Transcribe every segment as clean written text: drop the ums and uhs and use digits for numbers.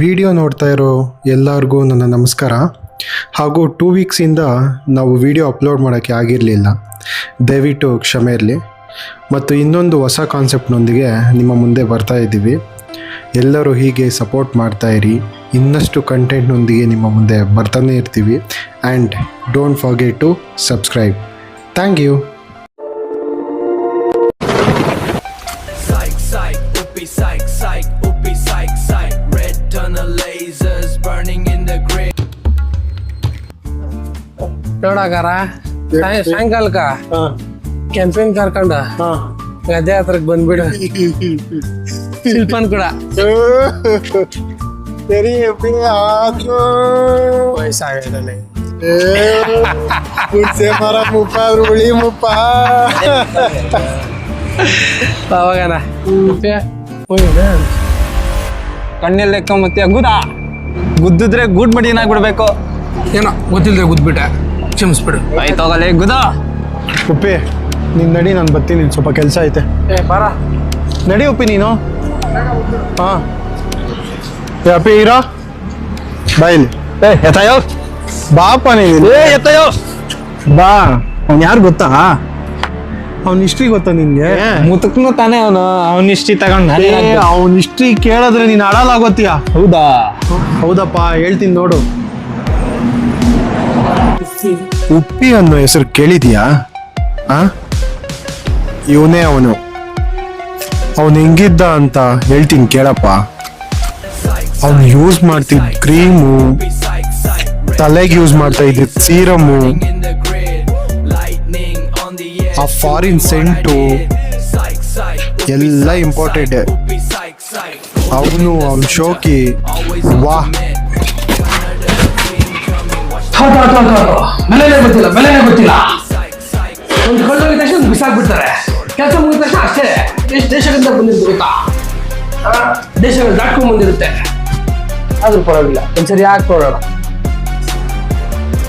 Video ನೋಡ್ತಾ ಇರೋ ಎಲ್ಲರಿಗೂ ನನ್ನ ನಮಸ್ಕಾರ. ಹಾಗೂ 2 ವೀಕ್ಸಿಂದ ನಾವು ವಿಡಿಯೋ ಅಪ್ಲೋಡ್ ಮಾಡೋಕ್ಕೆ ಆಗಿರಲಿಲ್ಲ, ದಯವಿಟ್ಟು ಕ್ಷಮೆ ಇರಲಿ. ಮತ್ತು ಇನ್ನೊಂದು ಹೊಸ ಕಾನ್ಸೆಪ್ಟ್ನೊಂದಿಗೆ ನಿಮ್ಮ ಮುಂದೆ ಬರ್ತಾ ಇದ್ದೀವಿ. ಎಲ್ಲರೂ ಹೀಗೆ ಸಪೋರ್ಟ್ ಮಾಡ್ತಾಯಿರಿ. ಇನ್ನಷ್ಟು ಕಂಟೆಂಟ್ನೊಂದಿಗೆ ನಿಮ್ಮ ಮುಂದೆ ಬರ್ತಾನೆ ಇರ್ತೀವಿ. And don't forget to subscribe. Thank you. ನೋಡಾಕಾರ ಸಾಯಂಕಾಲಕ್ಕ ಕ್ಯಾಂಪೇನ್ ಕರ್ಕೊಂಡ ಗದ್ದೆ ಹತ್ರಕ್ ಬಂದ್ಬಿಡು. ಶಿಲ್ಪನ್ ಕೂಡ ವಯಸ್ಸಾಗೈತಲ್ಲ ಅವಾಗನ ಕಣ್ಣಲ್ಲಿ ಲೆಕ್ಕ ಮತ್ತೆ ಗುದ್ದಿದ್ರೆ ಗೂಡ್ ಮಡಿ ಏನಾಗ್ಬಿಡ್ಬೇಕು. ಏನೋ ಗೊತ್ತಿಲ್ಲದೆ ಗುದ್ಬಿಟ್ಟೆ, ಕ್ಷಮಿಸ್ಬಿಡು. ಆಯ್ತೋಗಲೇ ಗುದ ಉಪ್ಪಿ ನೀನು ನಡಿ, ನಾನು ಬರ್ತೀನಿ, ಸ್ವಲ್ಪ ಕೆಲಸ ಐತೆ. ಬಾರ ನಡಿ ಉಪ್ಪಿ ನೀನು. ಹಾಂ ಅಪ್ಪಿ ಇರೋ ಬಾ ಇಲ್ಲಿ. ಎತ್ತಾಯೋ ಬಾಪ ನೀನು. ಎತ್ತಾಯೋ ಬಾ. ಅವ್ನು ಯಾರು ಗೊತ್ತಾ? ಅವ್ನ ಹಿಸ್ಟ್ರಿ ಗೊತ್ತಾ ನಿನ್ಗೆ? ಮುತಕ್ನು ತಾನೇ ಅವನ ಇಷ್ಟಿ ತಗೊಂಡ್ ಅವ್ನ ಹಿಸ್ಟ್ರಿ ಕೇಳಿದ್ರೆ ನೀನು ಅಳಲಾಗೋತೀಯ. ಹೌದಾ? ಹೌದಪ್ಪ, ಹೇಳ್ತೀನಿ ನೋಡು. ಉಪ್ಪಿ ಅನ್ನೋ ಹೆಸರು ಕೇಳಿದ್ಯಾ? ಇವನೇ ಅವನು ಹೆಂಗಿದ್ದ ಅಂತ ಹೇಳ್ತೀನಿ ಕೇಳಪ್ಪ. ಅವ್ನು ಯೂಸ್ ಮಾಡ್ತಿದ್ದ ಕ್ರೀಮು, ತಲೆಗೆ ಯೂಸ್ ಮಾಡ್ತಾ ಇದ್ದ ಸೀರಮು, ಆ ಫಾರಿನ್ ಸೆಂಟು ಎಲ್ಲ ಇಂಪಾರ್ಟೆಂಟ್. ಅವನ ಶೋಕಿ ವಾಹ್. ಬೆಲೆನೇ ಗೊತ್ತಿಲ್ಲ. ಒಂದು ಕೊಳ್ಳೋಗಿದ ತಕ್ಷಣ ಬಿಸಾಕ್ಬಿಡ್ತಾರೆ. ಕೆಲಸ ಮುಗಿದ ತಕ್ಷಣ ಅಷ್ಟೇ. ಎಷ್ಟು ದೇಶಗಳಿಂದ ಬಂದಿರುತ್ತೆ ಗೊತ್ತಾ? ದೇಶಗಳು ದಾಟ್ಕೊಂಡ್ ಬಂದಿರುತ್ತೆ. ಆದ್ರೂ ಪರವಾಗಿಲ್ಲ, ಒಂದ್ಸರಿ ಯಾಕೆ ನೋಡೋಣ.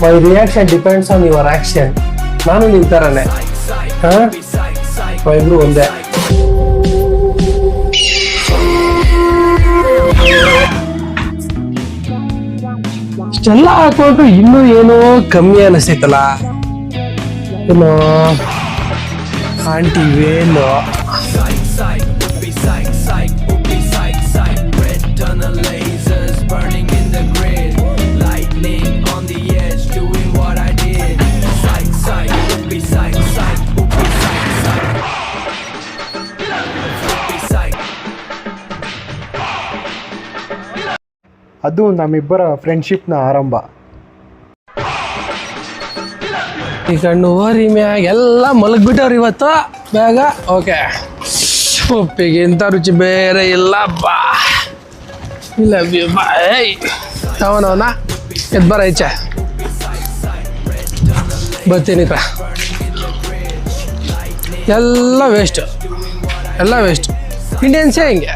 My reaction depends on your action. ನಾನು ನಿನ್ ತರನೇ. ಇಬ್ರು ಒಂದೇ. ಇಷ್ಟೆಲ್ಲ ಹಾಕೊಂಡು ಇನ್ನೂ ಏನೋ ಕಮ್ಮಿ ಅನಿಸ್ತೈತಲ್ಲ. ಏನೋ ಆಂಟಿ ವೇಲು ಅದು ನಮ್ಮಿಬ್ಬರ ಫ್ರೆಂಡ್ಶಿಪ್ನ ಆರಂಭ. ಈ ಕಣ್ಣು ಓರಿ ಮ್ಯಾಗ ಎಲ್ಲ ಮಲಗ್ಬಿಟ್ಟವ್ರು ಇವತ್ತು ಬೇಗ. ಓಕೆ, ಉಪ್ಪಿಗೆ ಇಂಥ ರುಚಿ ಬೇರೆ ಇಲ್ಲ. ಬಾ ಇಲ್ಲ ಬಾ. ಅವನವನ ಎದ್ ಬರ ಈಚೆ ಬರ್ತೀನಿ. ಎಲ್ಲ ವೇಸ್ಟ್, ಎಲ್ಲ ವೇಸ್ಟ್. ಇಂಡಿಯನ್ಸೇ ಹಿಂಗೆ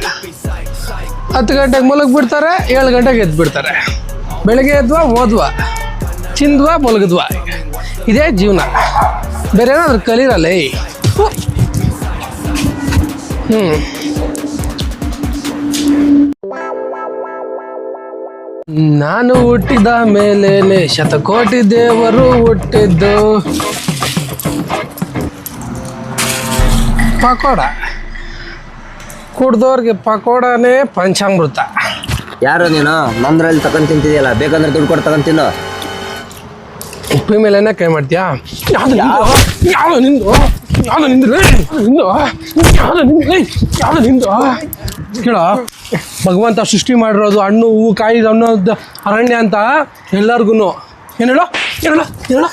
10 ಗಂಟೆಗೆ ಮಲಗ್ಬಿಡ್ತಾರೆ, 7 ಗಂಟೆಗೆ ಎದ್ಬಿಡ್ತಾರೆ. ಬೆಳಗ್ಗೆ ಎದ್ವಾ, ಓದ್ವಾ, ತಿಂದ್ವಾ, ಮಲಗಿದ್ವಾ. ಇದೇ ಜೀವನ, ಬೇರೆ ಏನಾದ್ರು ಕಲೀರಲ್ಲ. ನಾನು ಹುಟ್ಟಿದ ಮೇಲೇನೆ ಶತಕೋಟಿ ದೇವರು ಹುಟ್ಟಿದ್ದು. ಪಕೋಡ ಕುಡ್ದವ್ರಿಗೆ ಪಕೋಡನೇ ಪಂಚಾಮೃತ. ಯಾರು ನೀನು? ನಂದ್ರಲ್ಲಿ ತಗೊಂಡ್ ತಿಂತಿದ್ಯಲ್ಲ, ಬೇಕಂದ್ರೆ ದುಡ್ಡು ಕೊಟ್ಟು ತಗೊಂಡ್ ತಿನ್ನು. ಉಪ್ಪಿ ಮೇಲೆನೆ ಕೈ ಮಾಡ್ತೀಯಾ? ಯಾವ್ದು ನಿಂದು ಕೇಳ. ಭಗವಂತ ಸೃಷ್ಟಿ ಮಾಡಿರೋದು ಹಣ್ಣು ಹೂವು ಕಾಯಿ ಅನ್ನೋದು ಅರಣ್ಯ ಅಂತ ಎಲ್ಲರಿಗೂ. ಏನು ಹೇಳೋ ಹೇಳೋ ಹೇಳೋ.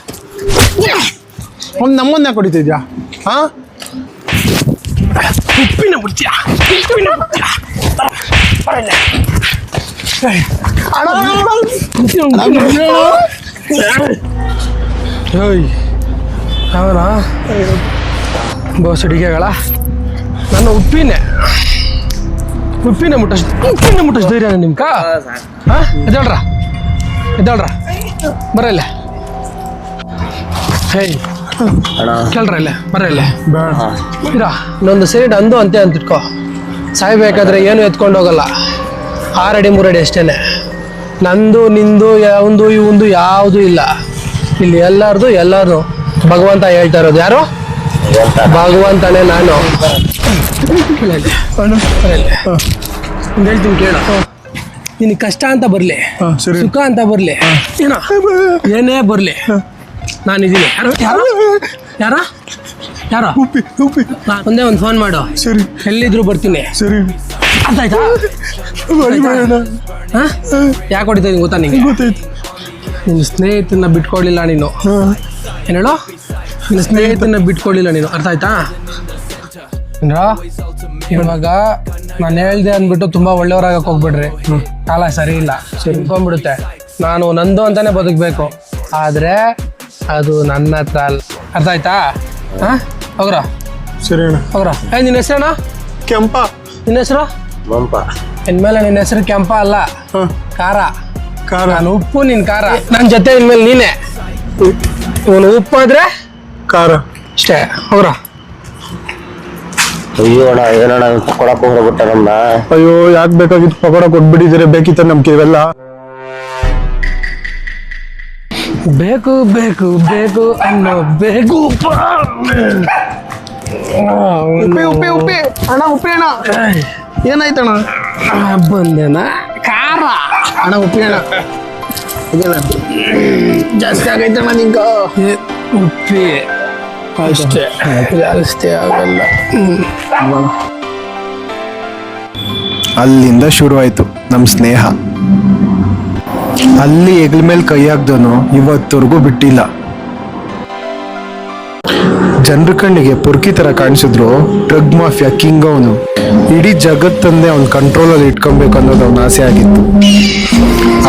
ಒಂದು ನಮ್ಮನ್ನ ಕುಡಿತಿದ್ಯಾ? ಹಾಂ, ಉಪ್ಪಿನ ಬಿಡ್ತೀಯ? ಅವನ ಬೋಸ್ ಅಡಿಗೆಗಳ ನನ್ನ ಉಪ್ಪಿನ ಮುಟ್ಟಷ್ಟು ಧೈರ್ಯ ನಿಮ್ಕ? ಹಾಂ, ಎದ್ದೇಳ್ರ ಬರಲ್ಲ. ಹೇಯ್ ಕೇಳ್ರ ಇಲ್ಲೇ ಬರ ಇಲ್ಲೇ ಇರ. ಇನ್ನೊಂದು ಸೈಡ್ ಅಂದು ಅಂತೆ ಅಂತಿಟ್ಕೋ. ಸಾಯ್ಬೇಕಾದ್ರೆ ಏನು ಎತ್ಕೊಂಡು ಹೋಗಲ್ಲ. 6 ಅಡಿ 3 ಅಡಿ ಅಷ್ಟೇನೆ. ನಂದು ನಿಂದು ಯಾವಂದು ಇವಂದು ಯಾವುದು ಇಲ್ಲ ಇಲ್ಲಿ, ಎಲ್ಲಾರ್ದು ಭಗವಂತ ಹೇಳ್ತಾ ಇರೋದು. ಯಾರು? ಭಗವಂತನೇ. ನಾನು ಹೇಳ್ತೀನಿ ಕೇಳು. ನಿನಗೆ ಕಷ್ಟ ಅಂತ ಬರ್ಲಿ, ಸುಖ ಅಂತ ಬರ್ಲಿ, ಏನೋ ಏನೇ ಬರ್ಲಿ, ನಾನಿದ್ದೀನಿ. ಯಾರ ಒಂದೇ ಒಂದು ಫೋನ್ ಮಾಡು, ಎಲ್ಲಿದ್ರು ಬರ್ತೀನಿ. ಅರ್ಥ ಆಯ್ತಾ? ಯಾಕೆ ಹೊಡಿತಾ ಇದೀನಿ ಗೊತ್ತಾ ನಿಂಗೆ? ನಿನ್ನ ಸ್ನೇಹಿತನ ಬಿಟ್ಕೊಡ್ಲಿಲ್ಲ ನೀನು. ಏನು ಹೇಳೋ? ನಿನ್ನ ಸ್ನೇಹಿತನ ಬಿಟ್ಕೊಡ್ಲಿಲ್ಲ ನೀನು. ಅರ್ಥ ಆಯ್ತಾ? ಇವಾಗ ನಾನು ಹೇಳ್ದೆ ಅಂದ್ಬಿಟ್ಟು ತುಂಬಾ ಒಳ್ಳೆಯವ್ರಾಗಕ್ಕೆ ಹೋಗ್ಬಿಡ್ರಿ. ಕಾಲ ಸರಿ ಇಲ್ಲ, ಸಿಕ್ಕೊಂಡ್ಬಿಡುತ್ತೆ. ನಾನು ನಂದು ಅಂತಾನೆ ಬದುಕಬೇಕು, ಆದ್ರೆ ಅದು ನನ್ನ ಹತ್ರ ಅಲ್ಲ. ಅರ್ಥ ಆಯ್ತಾ? ಹೋಗ್ರ. ಸರಿ ಅಣ್ಣ. ಹೋಗ್ರ. ನಿನ್ನ ಹೆಸರಣ್ಣ? ಕೆಂಪ. ನಿನ್ನ ಹೆಸರು? ಮಂಪ. ಇನ್ಮೇಲೆ ನಿನ್ನ ಹೆಸರು ಕೆಂಪ ಅಲ್ಲ, ಖಾರ. ನಾನು ಉಪ್ಪು, ನಿನ್ ಖಾರ. ನನ್ನ ಜೊತೆ ಇನ್ಮೇಲೆ ನೀನೆ. ಇವನು ಉಪ್ಪು ಆದ್ರೆ ಖಾರ ಅಷ್ಟೇ. ಹೋಗ್ರ. ಅಯ್ಯೋ ಅಣ್ಣ, ಏನಣ್ಣ ಕೊಡಕ್ಕೆ ಹೋಗ್ಬಿಟ್ಟ ನಮ್ನ. ಅಯ್ಯೋ ಯಾಕೆ ಬೇಕಾಗಿತ್ತು? ಪಕೋಡ ಕೊಟ್ಬಿಟ್ಟಿದ್ರೆ ಬೇಕಿತ್ತ ನಮ್ಗೆ ಇವೆಲ್ಲ. ಬೇಕು ಬೇಕು ಬೇಕು ಅನ್ನೋ ಬೇಕು. ಉಪ್ಪಿ ಅಣ್ಣ, ಉಪ್ಪಿ ಅಣ್ಣ. ಏನಾಯ್ತಣ್ಣ? ಬಂದೇನ ಖಾರ ಅಣ್ಣ ಉಪ್ಪಿ ಅಣ್ಣ. ಜಾಸ್ತಿ ಆಗೈತಣ್ಣ ನಿಂಗ. ಉಪ್ಪಿ ಅಷ್ಟೇ, ಜಾಸ್ತಿ ಆಗಲ್ಲ. ಅಲ್ಲಿಂದ ಶುರುವಾಯ್ತು ನಮ್ಮ ಸ್ನೇಹ. ಅಲ್ಲಿ ಹೆಗ್ಲ ಮೇಲೆ ಕೈ ಹಾಕ್ದವನು ಇವತ್ತವರೆಗೂ ಬಿಟ್ಟಿಲ್ಲ. ಜನರ ಕಣ್ಣಿಗೆ ಪುರ್ಕಿ ತರ ಕಾಣಿಸಿದ್ರು ಡ್ರಗ್ ಮಾಫಿಯಾ ಕಿಂಗ್ ಅವನು. ಇಡೀ ಜಗತ್ತನ್ನೇ ಅವ್ನ ಕಂಟ್ರೋಲಲ್ಲಿ ಇಟ್ಕೊಬೇಕು ಅನ್ನೋದು ಅವನ ಆಸೆ ಆಗಿತ್ತು.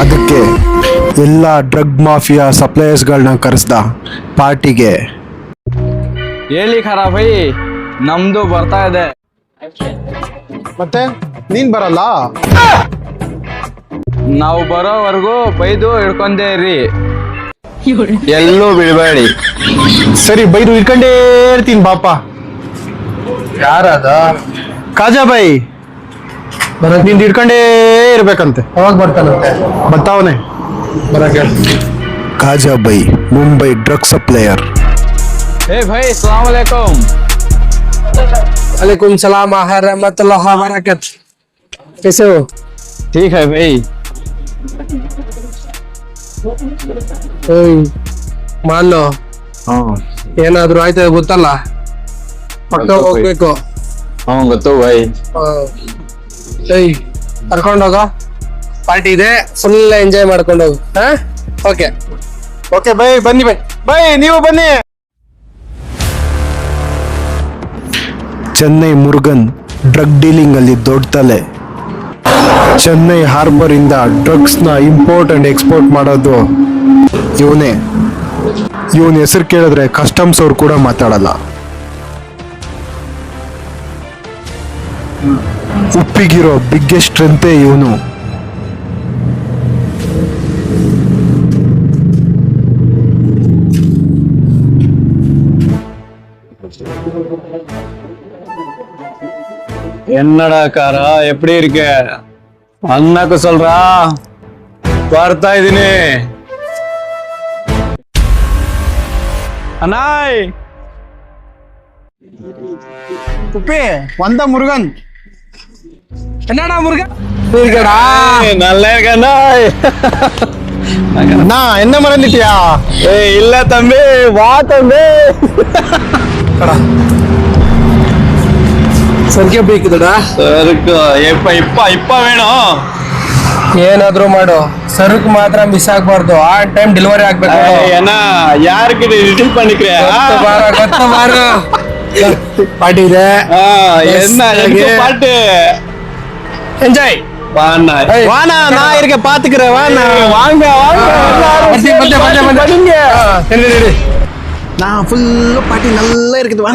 ಅದಕ್ಕೆ ಎಲ್ಲ ಡ್ರಗ್ ಮಾಫಿಯಾ ಸಪ್ಲೈಯರ್ಸ್ಗಳನ್ನ ಕರೆಸ್ದ ಪಾರ್ಟಿಗೆ. ಹೇಳಿ ಖರಾಬೈ, ನಮ್ದು ಬರ್ತಾ ಇದೆ. ಮತ್ತೆ ನೀನ್ ಬರಲ್ಲ? ನಾವು ಬರೋವರೆಗೂ ಬೈದು ಹಿಡ್ಕೊಂಡೇ ಇರ್ರಿ, ಎಲ್ಲೂ ಬಿಡಬೇಡಿ. ಸರಿ, ಬೈದು ಇಟ್ಕೊಂಡೇ ಇರ್ತೀನಿ ಬಾಪ. ಯಾರದ? ಕಾಜಾ ಬೈ ನಿಂದು ಹಿಡ್ಕೊಂಡೇ ಇರ್ಬೇಕಂತೆ. ಅವಾಗ ಬರ್ತಾನಂತೆ. ಬರ್ತಾವನೆ. ಬರಕ್ಕೆ Khaja by Mumbai drug supplier. हे भाई अस्सलाम वालेकुम. वालेकुम सलाम रहमतुल्लाह बरकत. कैसे हो? ठीक है भाई. ಮಾಲು ಏನಾದ್ರು ಆಯ್ತಾ ಗೊತ್ತಲ್ಲ, ಪಕ್ಕ ಹೋಗ್ಬೇಕು. ಗೊತ್ತು ಬೈ. ಕರ್ಕೊಂಡೋಗ, ಪಾರ್ಟಿ ಇದೆ, ಫುಲ್ ಎಂಜಾಯ್ ಮಾಡ್ಕೊಂಡು ಹೋಗು. ಓಕೆ ಓಕೆ ಬೈ, ಬನ್ನಿ ಬೈ. ಬೈ ನೀವು ಬನ್ನಿ. ಚೆನ್ನೈ ಮುರುಗನ್ ಡ್ರಗ್ ಡೀಲಿಂಗ್ ಅಲ್ಲಿ ದೊಡ್ಡ ತಲೆ. ಚೆನ್ನೈ ಹಾರ್ಬರ್ ಇಂದ ಡ್ರಗ್ಸ್ ನ ಇಂಪೋರ್ಟ್ ಅಂಡ್ ಎಕ್ಸ್ಪೋರ್ಟ್ ಮಾಡೋದು ಇವನೇ. ಇವನ್ ಹೆಸರು ಕೇಳಿದ್ರೆ ಕಸ್ಟಮ್ಸ್ ಅವ್ರು ಕೂಡ ಮಾತಾಡಲ್ಲ. ಉಪ್ಪಿಗಿರೋ ಬಿಗ್ಗೆಸ್ಟ್ ಸ್ಟ್ರೆಂತೇ ಇವನು. என்னடா காரா, எப்படி இருக்க? அண்ணாக்கு சொல்றா, ಬರ್ತಾ ಇದೀನಿ. ಅಣ್ಣಾಯ್ ಉಪ್ಪಿ ಒಂದ ಮುರುಗನ್. என்னடா முருகா? நல்லா இருக்க அண்ணாய். ನಾ ಎನ್ನ ಮರಂದಿಟ್ಯಾ? இல்ல தம்பி, வா தம்பி. ಸರ್ಗೆ ಬೇಕಿದಡ ಸರಕು ಇಪ್ಪ ವೇಣು. ಏನಾದ್ರು ಮಾಡು, ಸರಕು ಮಾತ್ರ ಮಿಸ್ ಆಗ್ಬಾರ್ದು. ಆ ಟೈಮ್ ಡೆಲಿವರಿ ಆಗ್ಬೇಕು. ಏನ ಯಾರಿಗೆ ರಿಟೀಲ್ பண்ணிக்கிறே? ಗೊತ್ತು ಬಾರ. ಪಾರ್ಟಿ ಇದೆ, என்ன பாட்டு? ಎಂಜಾಯ್. வாண்ணா ವಾನಾ, ನಾ ಇರ್ಗೆ ಪಾತ್ಕರೆ. ವಾನಾ வாங்க ನಾ ಫುಲ್ ಪಾರ್ಟಿ ನಲ್ಲ ಇರ್ಕಿದ್ವಾ.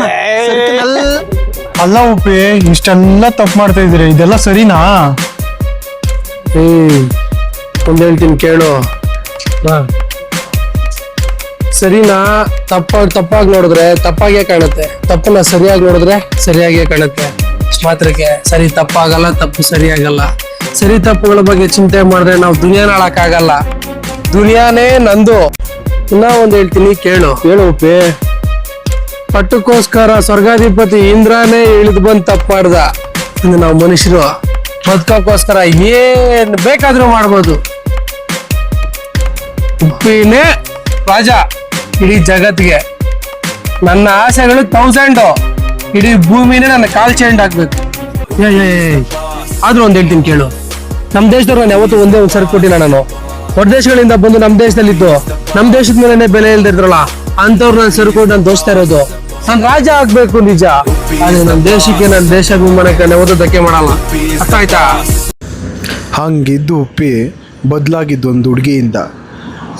ಅಲ್ಲ ಉಪ್ಪಿ, ಇಷ್ಟೆಲ್ಲ ತಪ್ಪು ಮಾಡ್ತಾ ಇದ್ದೀರಿ, ಇದೆಲ್ಲ ಸರಿನಾ? ಒಂದ್ ಹೇಳ್ತೀನಿ ಕೇಳು. ಸರಿನಾ ತಪ್ಪಾಗಿ ನೋಡಿದ್ರೆ ತಪ್ಪಾಗೇ ಕಾಣುತ್ತೆ, ತಪ್ಪನ್ನ ಸರಿಯಾಗಿ ನೋಡಿದ್ರೆ ಸರಿಯಾಗೇ ಕಾಣುತ್ತೆ. ಮಾತ್ರಕ್ಕೆ ಸರಿ ತಪ್ಪಾಗಲ್ಲ, ತಪ್ಪು ಸರಿಯಾಗಲ್ಲ. ಸರಿ ತಪ್ಪುಗಳ ಬಗ್ಗೆ ಚಿಂತೆ ಮಾಡಿದ್ರೆ ನಾವು ದುನಿಯಾನ ಆಳಕ್ಕಾಗಲ್ಲ. ದುನಿಯಾನೇ ನಂದು. ಇನ್ನ ಒಂದ್ ಹೇಳ್ತೀನಿ ಕೇಳು. ಹೇಳು ಉಪ್ಪಿ. ಪಟ್ಟಕ್ಕೋಸ್ಕರ ಸ್ವರ್ಗಾಧಿಪತಿ ಇಂದ್ರನೇ ಇಳಿದು ಬಂದ್ ತಪ್ಪು ಮಾಡ್ದ. ಇನ್ನು ನಾವು ಮನುಷ್ಯರು ಬದುಕೋಕ್ಕೋಸ್ಕರ ಏನ್ ಬೇಕಾದ್ರೂ ಮಾಡ್ಬೋದು. ಉಪ್ಪಿನೇ ರಾಜ ಇಡೀ ಜಗತ್ತಿಗೆ. ನನ್ನ ಆಸೆಗಳು 1000. ಇಡೀ ಭೂಮಿನೇ ನನ್ನ ಕಾಲ್ ಚೇಂಡ್ ಹಾಕ್ಬೇಕು. ಆದ್ರೂ ಒಂದ್ ಹೇಳ್ತೀನಿ ಕೇಳು. ನಮ್ ದೇಶದವ್ರು ನಾನು ಯಾವತ್ತೂ ಒಂದೇ ಒಂದ್ ಸರಕು ಕೊಟ್ಟಿಲ್ಲ. ನಾನು ಹೊರ ದೇಶಗಳಿಂದ ಬಂದು ನಮ್ ದೇಶದಲ್ಲಿದ್ದು ನಮ್ ದೇಶದ ಮೇಲೆ ಬೆಲೆ ಇಲ್ದಿದ್ರಲ್ಲ ಅಂತವ್ರು ನಾನು ಸರಕು ನಾನು ದೋಸ್ತಾ ಇರೋದು. ನಾನ್ ರಾಜ ಆಗ್ಬೇಕು ನಿಜ, ಆದ್ರೆ ನನ್ನ ದೇಶಕ್ಕೆ ನನ್ನ ದೇಶಾಭಿಮಾನಕ್ಕೆ ನಾನು ಯಾವತ್ತೂ ಧಕ್ಕೆ ಮಾಡಲ್ಲ. ಅರ್ಥ ಆಯ್ತಾ? ಹಂಗಿದ್ದು ಉಪ್ಪಿ ಬದಲಾಗಿದ್ದು ಒಂದು ಹುಡುಗಿಯಿಂದ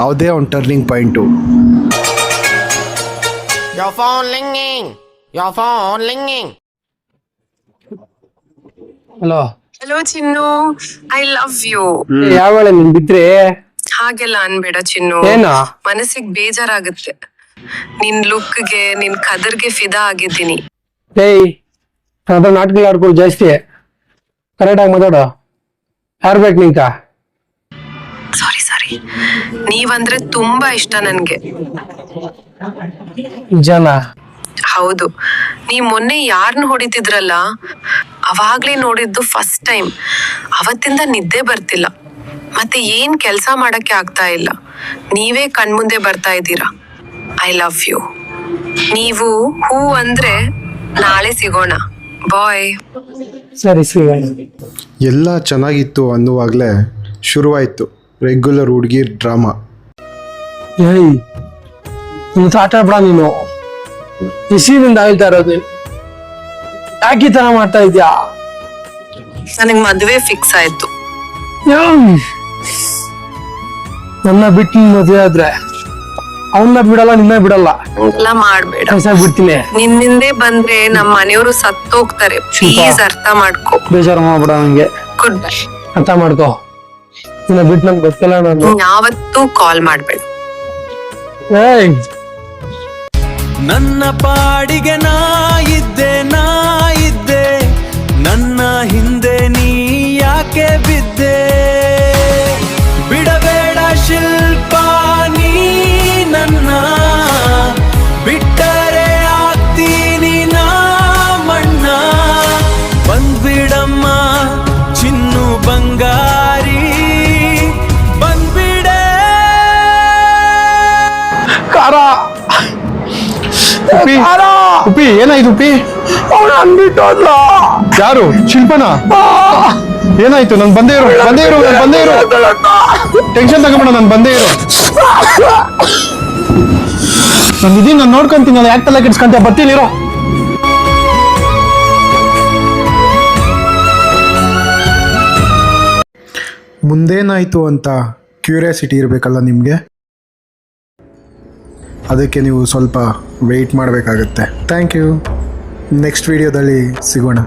ಅದೇ ಒಂದು turning point. Your phone ringing. Your phone ringing. Hello, hello Chinnu, I love you. ಯಾವಳ ನಿನ್ ಬಿದ್ರೆ ಹಾಗೆಲ್ಲ ಅನ್ಬೇಡ ಚಿನ್ನು, ಏನ ಮನಸ್ಸಿಗೆ ಬೇಜಾರಾಗುತ್ತೆ. ನಿನ್ ಲುಕ್ಗೆ ನಿನ್ ಕದರ್ಗೆ ಫಿದಾ ಆಗಿದ್ದೀನಿ. ಏಯ್ ಅದ್ರ ನಾಟಕ ಆಡ್ಕೊಳ್ಳು ಜಾಸ್ತಿ. ಕರೆಕ್ಟ್ ಆಗಿ ಮಾತಾಡೋ. ಯಾರು ಬೇಕು ನಿಂಕ? ಸಾರಿ, ನೀವಂದ್ರೆ ತುಂಬಾ ಇಷ್ಟ ನನ್ಗೆ. ಜನ ಹೌದು, ನೀವ್ ಮೊನ್ನೆ ಯಾರನ್ನ ಹೊಡಿತಿದ್ರಲ್ಲ ಅವಾಗ್ಲೇ ನೋಡಿದ್ದು ಫಸ್ಟ್ ಟೈಮ್. ಅವತ್ತಿಂದ ನಿದ್ದೆ ಬರ್ತಿಲ್ಲ, ಮತ್ತೆ ಏನ್ ಕೆಲ್ಸ ಮಾಡಕ್ಕೆ ಆಗ್ತಾ ಇಲ್ಲ. ನೀವೇ ಕಣ್ಮುಂದೆ ಬರ್ತಾ ಇದ್ದೀರಾ. I love you. ನೀವು ಹೂ ಅಂದ್ರೆ ನಾಳೆ ಸಿಗೋಣ. ಬಾಯ್. ಸರಿ ಸಿಗೋಣ. ಎಲ್ಲ ಚೆನ್ನಾಗಿತ್ತು ಅನ್ನುವಾಗಲೇ ಶುರುವಾಯಿತು ರೆಗ್ಯುಲರ್ ಹುಡುಗಿ ಡ್ರಾಮಾ. ಏಯ್ ನೀನು ಆಟ ಆಡ್ಬೇಡ. ನೀನು ಬಿಸಿಲಿಂದ ಆಯ್ತಾ ಇರೋದು. ಯಾಕೆ ಈ ತರ ಮಾಡ್ತಾ ಇದ್ಯಾ? ನನಗ್ ಮದ್ವೆ ಫಿಕ್ಸ್ ಆಯ್ತು. ನನ್ನ ಬಿಟ್ಟು ನಿನ್ ಮದ್ವೆ ಆದ್ರೆ ಅವನ್ನ ಬಿಡಲ್ಲ, ನಿನ್ನ ಬಿಡಲ್ಲ. ಎಲ್ಲ ಮಾಡ್ಬೇಡ. ಬಿಡ್ತೀನಿ. ನಿನ್ನಿಂದೆ ಬಂದ್ರೆ ನಮ್ಮ ಮನೆಯವರು ಸತ್ತೋಗ್ತಾರೆ. ಪ್ಲೀಸ್ ಅರ್ಥ ಮಾಡ್ಕೊ. ಬೇಜಾರು ಮಾಡ್ಬೇಡ ನಂಗೆ. Good bye. ಅರ್ಥ ಮಾಡ್ಕೋ. ನಿನ್ನ ಬಿಟ್ಟು ನಂಗೆ ಗೊತ್ತಿಲ್ಲ. ನಾನು ಯಾವತ್ತೂ ಕಾಲ್ ಮಾಡ್ಬೇಡ. ಏಯ್ ನನ್ನ ಪಾಡಿಗೆ ನಾ ಇದ್ದೆ ನನ್ನ ಹಿಂದೆ ನೀ ಯಾಕೆ ಬಿದ್ದೆ? ಬಿಡಬೇಡ ಶಿಲ್ಪ ನೀ ನನ್ನ, ಬಿಟ್ಟರೆ ಆಗ್ತೀನಿ ನಾ ಮಣ್ಣ. ಬಂದ್ಬಿಡಮ್ಮ ಚಿನ್ನು ಬಂಗಾರಿ, ಬಂದ್ಬಿಡೆ. ಖಾರ ಉಪ್ಪಿ ಏನಾಯ್ತು ಉಪ್ಪಿ? ಅವನು ಅಂದ್ಬಿಟ್ಟು ಯಾರು? ಶಿಲ್ಪನ? ಏನಾಯ್ತು? ನಾನು ಬಂದೇ ಇರು. ಟೆನ್ಷನ್ ತಗೊಂಬೇಡ, ನಾನು ಬಂದೇ ಇರು. ನಾನು ಇದೀನಿ, ನಾನು ನೋಡ್ಕೊಂತೀನಿ. ಯಾಕೆ ತಲೆ ಕೆಡ್ಸ್ಕೊಂತ? ಬರ್ತೀನಿ ಇರೋ. ಮುಂದೇನಾಯ್ತು ಅಂತ ಕ್ಯೂರಿಯಾಸಿಟಿ ಇರಬೇಕಲ್ಲ ನಿಮಗೆ. ಅದಕ್ಕೆ ನೀವು ಸ್ವಲ್ಪ ವೆಯ್ಟ್ ಮಾಡಬೇಕಾಗತ್ತೆ. Thank you. ನೆಕ್ಸ್ಟ್ ವಿಡಿಯೋದಲ್ಲಿ ಸಿಗೋಣ.